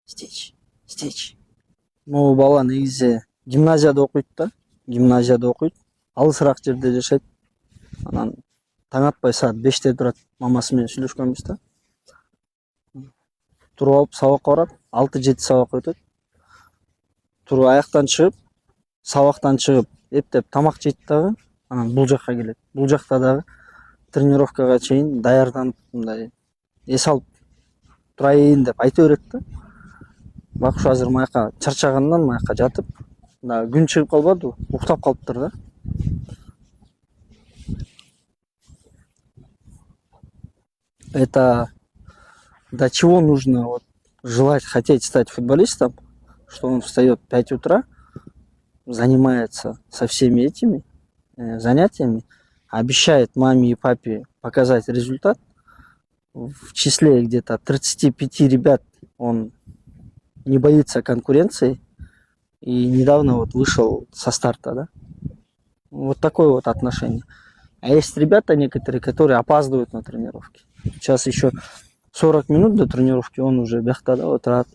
Стич. Могу бала негизи гимназияда окуйт да. Гимназияда окуйт. Алысыраак жерде жашайт. Анан таң атпай саат 5-те турат. Мамасы менен сүйлөшкөнбүз да. Туруп алып сабакка барат. 6-7 сабак өтөт. Туруп аяктан чыгып, сабактан чыгып, эптеп тамак жейт дагы. Анан бул жакка келет. Бул жакта дагы тренировкага чейин даярданып, мындай эс алып турайын деп айта берет да. Бак ушу азыр маяка чарчагандан маяка жатып, дагы күн чыгып калбады, уктап калыптыр да. Это до чего нужно вот желать, хотеть стать футболистом, что он встает в 5 утра, занимается со всеми этими занятиями, обещает маме и папе показать результат. В числе где-то 35 ребят он не боится конкуренции и недавно вот вышел со старта, да. Вот такое вот отношение. А есть ребята некоторые, которые опаздывают на тренировки. Сейчас еще 40 минут до тренировки, он уже бяхта, да, вот рад.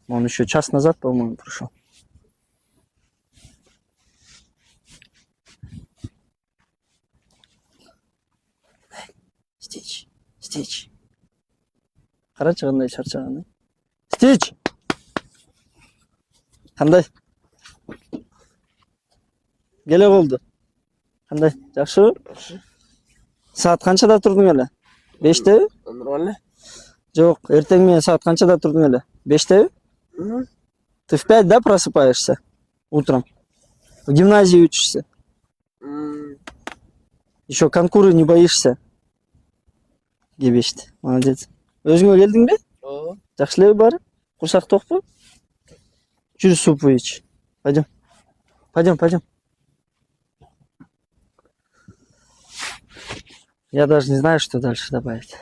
Он еще час назад, по-моему, пришел. Стич. Карачы кандай чарчаган. Стич! Кандай? Келе болду. Кандай? Жакшыбы? Саат канчада турдуң эле? 5-теби? Нормально. Жок, эртең менен саат канчада турдуң эле? 5-теби? Ты в 5, да, просыпаешься утром? В гимназии учишься? Еще конкуры не боишься? Гебешти. Молодец. Өзүңө келдиңби? Ооба. Жакшы элеби баары? Курсак токпу? Жүз супу ич. Пойдем. Я даже не знаю, что дальше добавить.